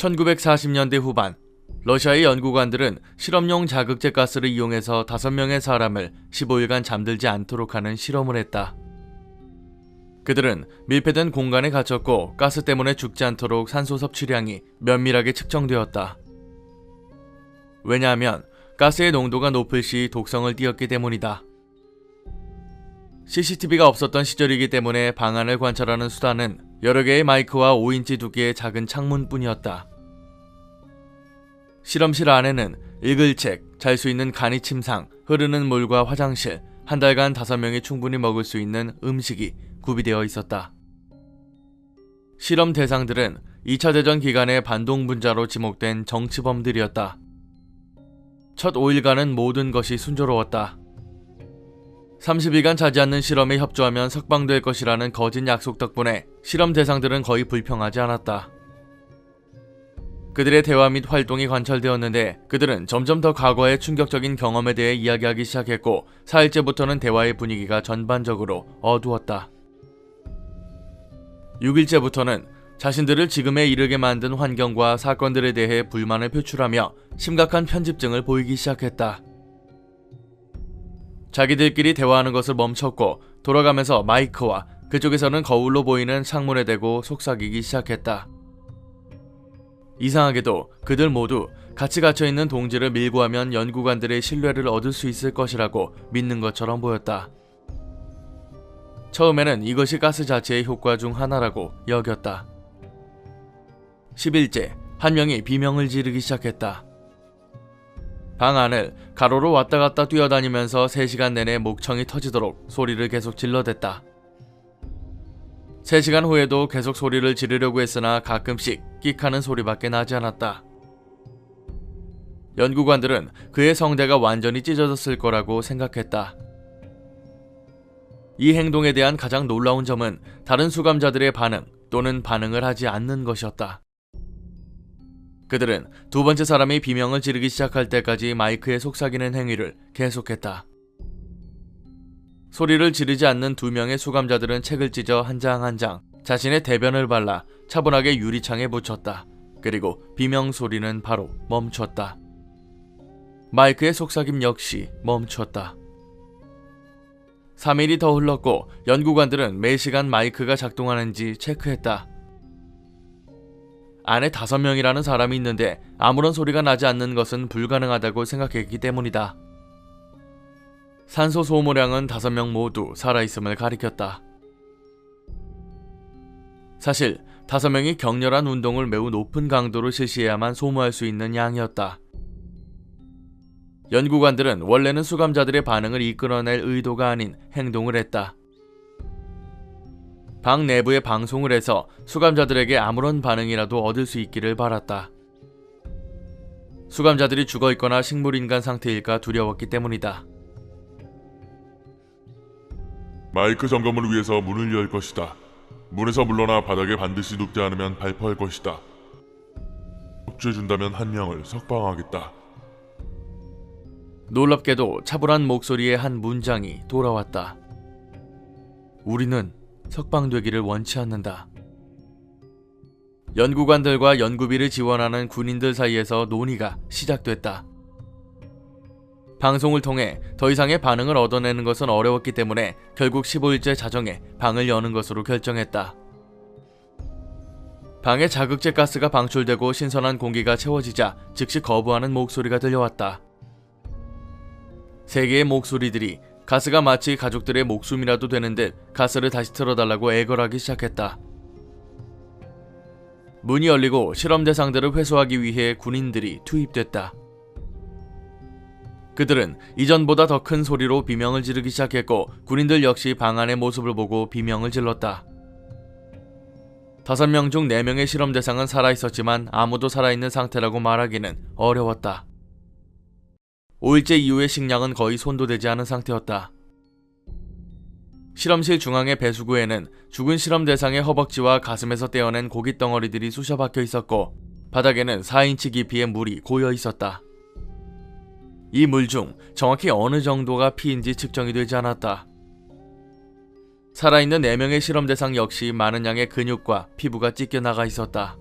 1940년대 후반 러시아의 연구관들은 실험용 자극제 가스를 이용해서 5명의 사람을 15일간 잠들지 않도록 하는 실험을 했다. 그들은 밀폐된 공간에 갇혔고 가스 때문에 죽지 않도록 산소 섭취량이 면밀하게 측정되었다. 왜냐하면 가스의 농도가 높을 시 독성을 띠었기 때문이다. CCTV가 없었던 시절이기 때문에 방 안을 관찰하는 수단은 여러 개의 마이크와 5인치 두께의 작은 창문뿐이었다. 실험실 안에는 읽을 책, 잘 수 있는 간이 침상, 흐르는 물과 화장실, 한 달간 5명이 충분히 먹을 수 있는 음식이 구비되어 있었다. 실험 대상들은 2차 대전 기간의 반동분자로 지목된 정치범들이었다. 첫 5일간은 모든 것이 순조로웠다. 30일간 자지 않는 실험에 협조하면 석방될 것이라는 거짓 약속 덕분에 실험 대상들은 거의 불평하지 않았다. 그들의 대화 및 활동이 관찰되었는데 그들은 점점 더 과거의 충격적인 경험에 대해 이야기하기 시작했고 4일째부터는 대화의 분위기가 전반적으로 어두웠다. 6일째부터는 자신들을 지금에 이르게 만든 환경과 사건들에 대해 불만을 표출하며 심각한 편집증을 보이기 시작했다. 자기들끼리 대화하는 것을 멈췄고 돌아가면서 마이크와 그쪽에서는 거울로 보이는 창문에 대고 속삭이기 시작했다. 이상하게도 그들 모두 같이 갇혀있는 동지를 밀고 하면 연구관들의 신뢰를 얻을 수 있을 것이라고 믿는 것처럼 보였다. 처음에는 이것이 가스 자체의 효과 중 하나라고 여겼다. 10일째, 한 명이 비명을 지르기 시작했다. 방 안을 가로로 왔다 갔다 뛰어다니면서 3시간 내내 목청이 터지도록 소리를 계속 질러댔다. 3시간 후에도 계속 소리를 지르려고 했으나 가끔씩 끽하는 소리밖에 나지 않았다. 연구관들은 그의 성대가 완전히 찢어졌을 거라고 생각했다. 이 행동에 대한 가장 놀라운 점은 다른 수감자들의 반응 또는 반응을 하지 않는 것이었다. 그들은 두 번째 사람이 비명을 지르기 시작할 때까지 마이크에 속삭이는 행위를 계속했다. 소리를 지르지 않는 2명의 수감자들은 책을 찢어 한 장 한 장 자신의 대변을 발라 차분하게 유리창에 붙였다. 그리고 비명 소리는 바로 멈췄다. 마이크의 속삭임 역시 멈췄다. 3일이 더 흘렀고 연구관들은 매시간 마이크가 작동하는지 체크했다. 안에 5명이라는 사람이 있는데 아무런 소리가 나지 않는 것은 불가능하다고 생각했기 때문이다. 산소 소모량은 5명 모두 살아있음을 가리켰다. 사실 5명이 격렬한 운동을 매우 높은 강도로 실시해야만 소모할 수 있는 양이었다. 연구관들은 원래는 수감자들의 반응을 이끌어낼 의도가 아닌 행동을 했다. 방 내부에 방송을 해서 수감자들에게 아무런 반응이라도 얻을 수 있기를 바랐다. 수감자들이 죽어있거나 식물인간 상태일까 두려웠기 때문이다. 마이크 점검을 위해서 문을 열 것이다. 문에서 물러나 바닥에 반드시 눕지 않으면 발포할 것이다. 협조해준다면 1명을 석방하겠다. 놀랍게도 차분한 목소리의 한 문장이 돌아왔다. 우리는 석방되기를 원치 않는다. 연구관들과 연구비를 지원하는 군인들 사이에서 논의가 시작됐다. 방송을 통해 더 이상의 반응을 얻어내는 것은 어려웠기 때문에 결국 15일째 자정에 방을 여는 것으로 결정했다. 방에 자극제 가스가 방출되고 신선한 공기가 채워지자 즉시 거부하는 목소리가 들려왔다. 3개의 목소리들이 가스가 마치 가족들의 목숨이라도 되는 듯 가스를 다시 틀어달라고 애걸하기 시작했다. 문이 열리고 실험 대상들을 회수하기 위해 군인들이 투입됐다. 그들은 이전보다 더 큰 소리로 비명을 지르기 시작했고 군인들 역시 방 안의 모습을 보고 비명을 질렀다. 5명 중 4명의 실험 대상은 살아있었지만 아무도 살아있는 상태라고 말하기는 어려웠다. 5일째 이후의 식량은 거의 손도 대지 않은 상태였다. 실험실 중앙의 배수구에는 죽은 실험 대상의 허벅지와 가슴에서 떼어낸 고깃 덩어리들이 쑤셔 박혀 있었고 바닥에는 4인치 깊이의 물이 고여 있었다. 이 물 중 정확히 어느 정도가 피인지 측정이 되지 않았다. 살아있는 4명의 실험 대상 역시 많은 양의 근육과 피부가 찢겨나가 있었다.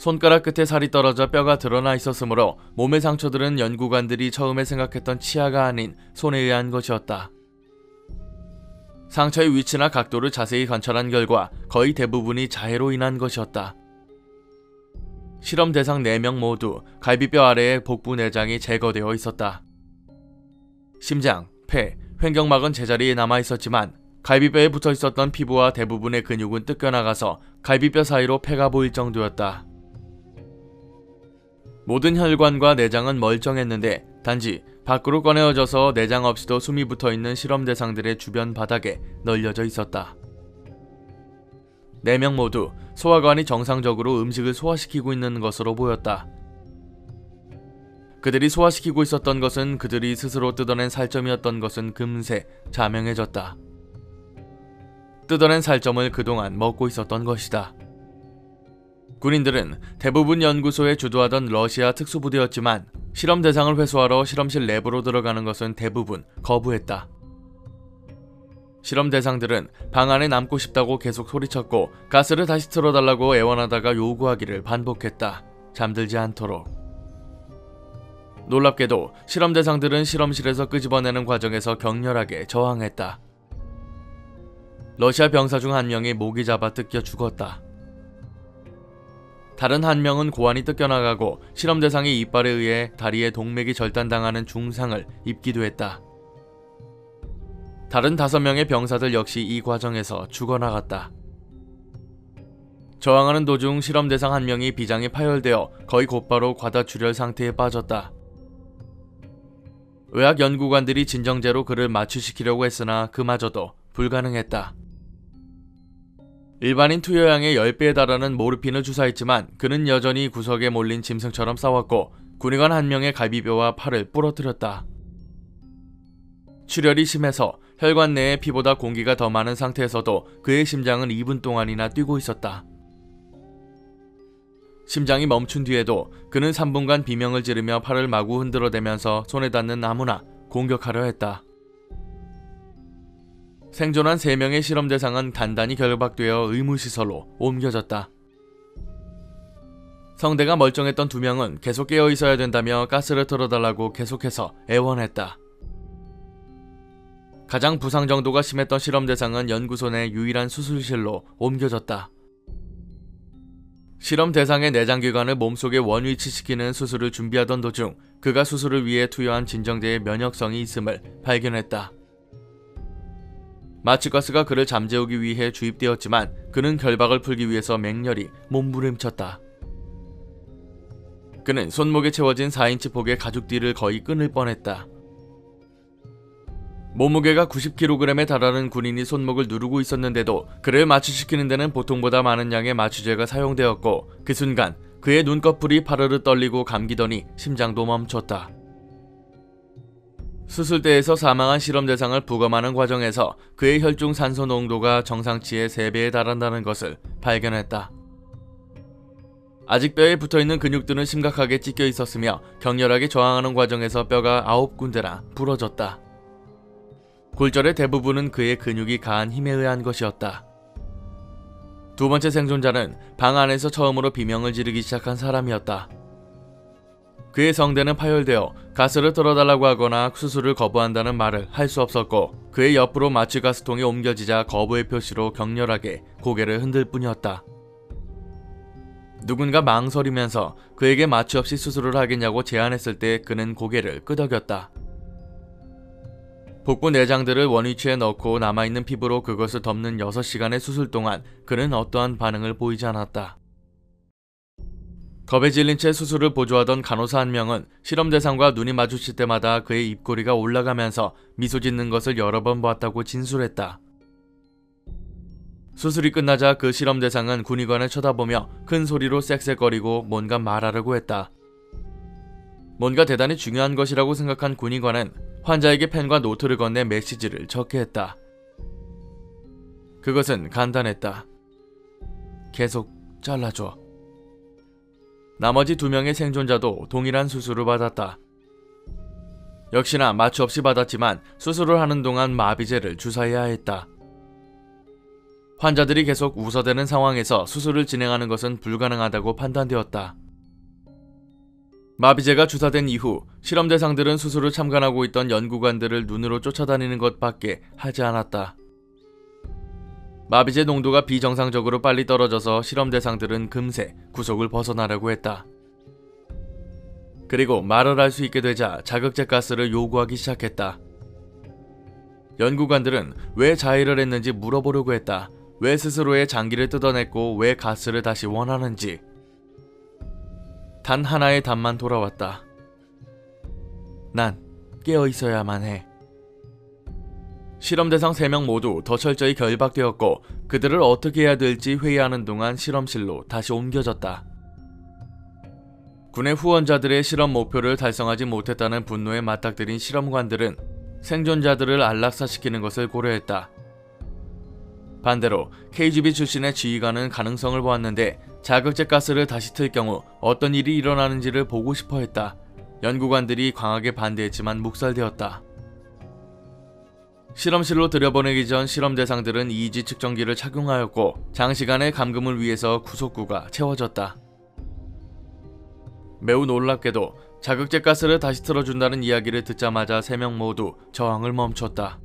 손가락 끝에 살이 떨어져 뼈가 드러나 있었으므로 몸의 상처들은 연구관들이 처음에 생각했던 치아가 아닌 손에 의한 것이었다. 상처의 위치나 각도를 자세히 관찰한 결과 거의 대부분이 자해로 인한 것이었다. 실험 대상 4명 모두 갈비뼈 아래의 복부 내장이 제거되어 있었다. 심장, 폐, 횡격막은 제자리에 남아 있었지만 갈비뼈에 붙어 있었던 피부와 대부분의 근육은 뜯겨나가서 갈비뼈 사이로 폐가 보일 정도였다. 모든 혈관과 내장은 멀쩡했는데 단지 밖으로 꺼내어져서 내장 없이도 숨이 붙어있는 실험 대상들의 주변 바닥에 널려져 있었다. 4명 모두 소화관이 정상적으로 음식을 소화시키고 있는 것으로 보였다. 그들이 소화시키고 있었던 것은 그들이 스스로 뜯어낸 살점이었던 것은 금세 자명해졌다. 뜯어낸 살점을 그동안 먹고 있었던 것이다. 군인들은 대부분 연구소에 주도하던 러시아 특수부대였지만 실험 대상을 회수하러 실험실 내부로 들어가는 것은 대부분 거부했다. 실험 대상들은 방 안에 남고 싶다고 계속 소리쳤고 가스를 다시 틀어달라고 애원하다가 요구하기를 반복했다. 잠들지 않도록. 놀랍게도 실험 대상들은 실험실에서 끄집어내는 과정에서 격렬하게 저항했다. 러시아 병사 중 한 명이 목이 잡아 뜯겨 죽었다. 다른 한 명은 고환이 뜯겨나가고 실험 대상이 이빨에 의해 다리의 동맥이 절단당하는 중상을 입기도 했다. 다른 5명의 병사들 역시 이 과정에서 죽어나갔다. 저항하는 도중 실험 대상 한 명이 비장이 파열되어 거의 곧바로 과다출혈 상태에 빠졌다. 의학 연구관들이 진정제로 그를 마취시키려고 했으나 그마저도 불가능했다. 일반인 투여량의 10배에 달하는 모르핀을 주사했지만 그는 여전히 구석에 몰린 짐승처럼 싸웠고 군의관 한 명의 갈비뼈와 팔을 부러뜨렸다. 출혈이 심해서 혈관 내에 피보다 공기가 더 많은 상태에서도 그의 심장은 2분 동안이나 뛰고 있었다. 심장이 멈춘 뒤에도 그는 3분간 비명을 지르며 팔을 마구 흔들어대면서 손에 닿는 아무나 공격하려 했다. 생존한 3명의 실험 대상은 단단히 결박되어 의무시설로 옮겨졌다. 성대가 멀쩡했던 2명은 계속 깨어 있어야 된다며 가스를 틀어달라고 계속해서 애원했다. 가장 부상 정도가 심했던 실험 대상은 연구소 내 유일한 수술실로 옮겨졌다. 실험 대상의 내장기관을 몸속에 원위치시키는 수술을 준비하던 도중 그가 수술을 위해 투여한 진정제의 면역성이 있음을 발견했다. 마취가스가 그를 잠재우기 위해 주입되었지만 그는 결박을 풀기 위해서 맹렬히 몸부림쳤다. 그는 손목에 채워진 4인치 폭의 가죽띠를 거의 끊을 뻔했다. 몸무게가 90kg에 달하는 군인이 손목을 누르고 있었는데도 그를 마취시키는 데는 보통보다 많은 양의 마취제가 사용되었고 그 순간 그의 눈꺼풀이 파르르 떨리고 감기더니 심장도 멈췄다. 수술대에서 사망한 실험 대상을 부검하는 과정에서 그의 혈중 산소 농도가 정상치의 3배에 달한다는 것을 발견했다. 아직 뼈에 붙어있는 근육들은 심각하게 찢겨 있었으며 격렬하게 저항하는 과정에서 뼈가 9군데나 부러졌다. 골절의 대부분은 그의 근육이 가한 힘에 의한 것이었다. 2번째 생존자는 방 안에서 처음으로 비명을 지르기 시작한 사람이었다. 그의 성대는 파열되어 가스를 틀어달라고 하거나 수술을 거부한다는 말을 할 수 없었고 그의 옆으로 마취가스통이 옮겨지자 거부의 표시로 격렬하게 고개를 흔들 뿐이었다. 누군가 망설이면서 그에게 마취 없이 수술을 하겠냐고 제안했을 때 그는 고개를 끄덕였다. 복부 내장들을 원위치에 넣고 남아있는 피부로 그것을 덮는 6시간의 수술 동안 그는 어떠한 반응을 보이지 않았다. 겁에 질린 채 수술을 보조하던 간호사 한 명은 실험 대상과 눈이 마주칠 때마다 그의 입꼬리가 올라가면서 미소 짓는 것을 여러 번 보았다고 진술했다. 수술이 끝나자 그 실험 대상은 군의관을 쳐다보며 큰 소리로 쌕쌕거리고 뭔가 말하려고 했다. 뭔가 대단히 중요한 것이라고 생각한 군의관은 환자에게 펜과 노트를 건네 메시지를 적게 했다. 그것은 간단했다. 계속 잘라줘. 나머지 2명의 생존자도 동일한 수술을 받았다. 역시나 마취 없이 받았지만 수술을 하는 동안 마비제를 주사해야 했다. 환자들이 계속 웃어대는 상황에서 수술을 진행하는 것은 불가능하다고 판단되었다. 마비제가 주사된 이후 실험 대상들은 수술을 참관하고 있던 연구관들을 눈으로 쫓아다니는 것밖에 하지 않았다. 마비제 농도가 비정상적으로 빨리 떨어져서 실험 대상들은 금세 구속을 벗어나려고 했다. 그리고 말을 할 수 있게 되자 자극제 가스를 요구하기 시작했다. 연구관들은 왜 자해를 했는지 물어보려고 했다. 왜 스스로의 장기를 뜯어냈고 왜 가스를 다시 원하는지. 단 하나의 답만 돌아왔다. 난 깨어 있어야만 해. 실험 대상 3명 모두 더 철저히 결박되었고 그들을 어떻게 해야 될지 회의하는 동안 실험실로 다시 옮겨졌다. 군의 후원자들의 실험 목표를 달성하지 못했다는 분노에 맞닥뜨린 실험관들은 생존자들을 안락사시키는 것을 고려했다. 반대로 KGB 출신의 지휘관은 가능성을 보았는데 자극제 가스를 다시 틀 경우 어떤 일이 일어나는지를 보고 싶어 했다. 연구관들이 강하게 반대했지만 묵살되었다. 실험실로 들여보내기 전 실험 대상들은 이지 측정기를 착용하였고 장시간의 감금을 위해서 구속구가 채워졌다. 매우 놀랍게도 자극제 가스를 다시 틀어준다는 이야기를 듣자마자 3명 모두 저항을 멈췄다.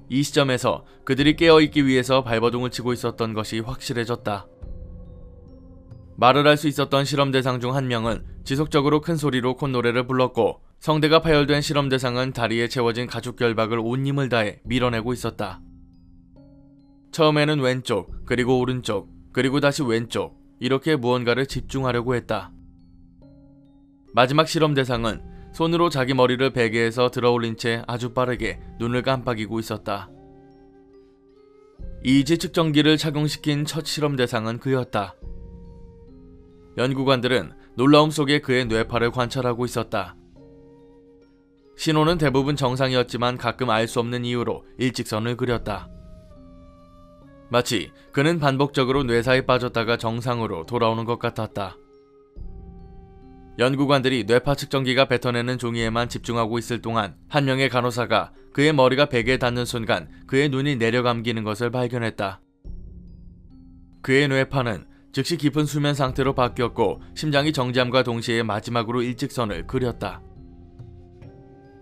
이 시점에서 그들이 깨어있기 위해서 발버둥을 치고 있었던 것이 확실해졌다. 말을 할 수 있었던 실험 대상 중 한 명은 지속적으로 큰 소리로 콧노래를 불렀고 성대가 파열된 실험 대상은 다리에 채워진 가죽 결박을 온 힘을 다해 밀어내고 있었다. 처음에는 왼쪽, 그리고 오른쪽, 그리고 다시 왼쪽, 이렇게 무언가를 집중하려고 했다. 마지막 실험 대상은 손으로 자기 머리를 베개에서 들어올린 채 아주 빠르게 눈을 깜빡이고 있었다. 이지 측정기를 착용시킨 첫 실험 대상은 그였다. 연구관들은 놀라움 속에 그의 뇌파를 관찰하고 있었다. 신호는 대부분 정상이었지만 가끔 알 수 없는 이유로 일직선을 그렸다. 마치 그는 반복적으로 뇌사에 빠졌다가 정상으로 돌아오는 것 같았다. 연구관들이 뇌파 측정기가 뱉어내는 종이에만 집중하고 있을 동안 한 명의 간호사가 그의 머리가 베개에 닿는 순간 그의 눈이 내려감기는 것을 발견했다. 그의 뇌파는 즉시 깊은 수면 상태로 바뀌었고 심장이 정지함과 동시에 마지막으로 일직선을 그렸다.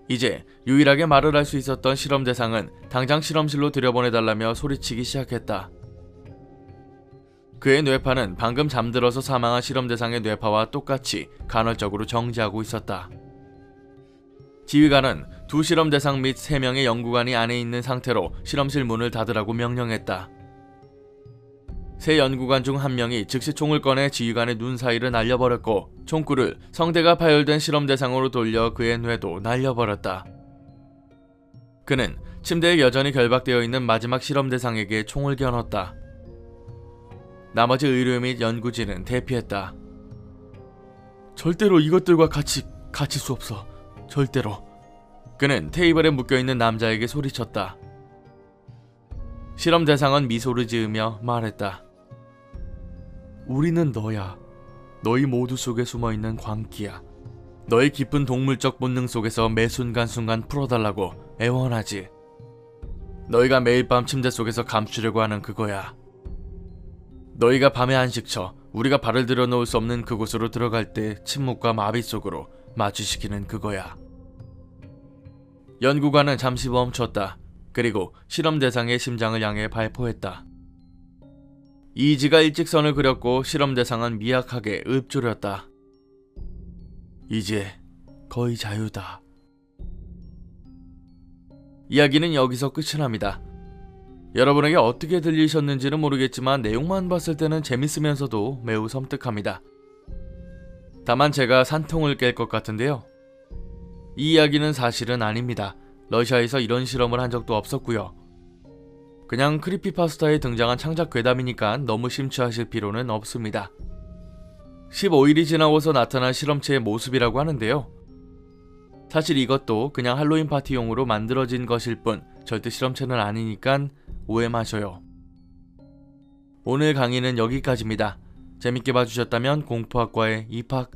이제 유일하게 말을 할 수 있었던 실험 대상은 당장 실험실로 들여보내달라며 소리치기 시작했다. 그의 뇌파는 방금 잠들어서 사망한 실험 대상의 뇌파와 똑같이 간헐적으로 정지하고 있었다. 지휘관은 2 실험 대상 및 3명의 연구관이 안에 있는 상태로 실험실 문을 닫으라고 명령했다. 3 연구관 중 1명이 즉시 총을 꺼내 지휘관의 눈 사이를 날려버렸고 총구를 성대가 파열된 실험 대상으로 돌려 그의 뇌도 날려버렸다. 그는 침대에 여전히 결박되어 있는 마지막 실험 대상에게 총을 겨눴다. 나머지 의료 및 연구진은 대피했다. 절대로 이것들과 같이 갇힐 수 없어. 절대로. 그는 테이블에 묶여있는 남자에게 소리쳤다. 실험 대상은 미소를 지으며 말했다. 우리는 너야. 너희 모두 속에 숨어있는 광기야. 너의 깊은 동물적 본능 속에서 매 순간순간 풀어달라고 애원하지. 너희가 매일 밤 침대 속에서 감추려고 하는 그거야. 너희가 밤에 안식처, 우리가 발을 들여놓을 수 없는 그곳으로 들어갈 때 침묵과 마비 속으로 마주시키는 그거야. 연구관은 잠시 멈췄다. 그리고 실험 대상의 심장을 향해 발포했다. 이지가 일직선을 그렸고 실험 대상은 미약하게 읊조렸다. 이제 거의 자유다. 이야기는 여기서 끝이 납니다. 여러분에게 어떻게 들리셨는지는 모르겠지만 내용만 봤을 때는 재밌으면서도 매우 섬뜩합니다. 다만 제가 산통을 깰 것 같은데요. 이 이야기는 사실은 아닙니다. 러시아에서 이런 실험을 한 적도 없었고요. 그냥 크리피파스타에 등장한 창작 괴담이니까 너무 심취하실 필요는 없습니다. 15일이 지나고서 나타난 실험체의 모습이라고 하는데요. 사실 이것도 그냥 할로윈 파티용으로 만들어진 것일 뿐 절대 실험체는 아니니까 오해 마셔요. 오늘 강의는 여기까지입니다. 재밌게 봐주셨다면 공포학과에 입학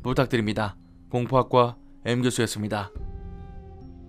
부탁드립니다. 공포학과 M교수였습니다.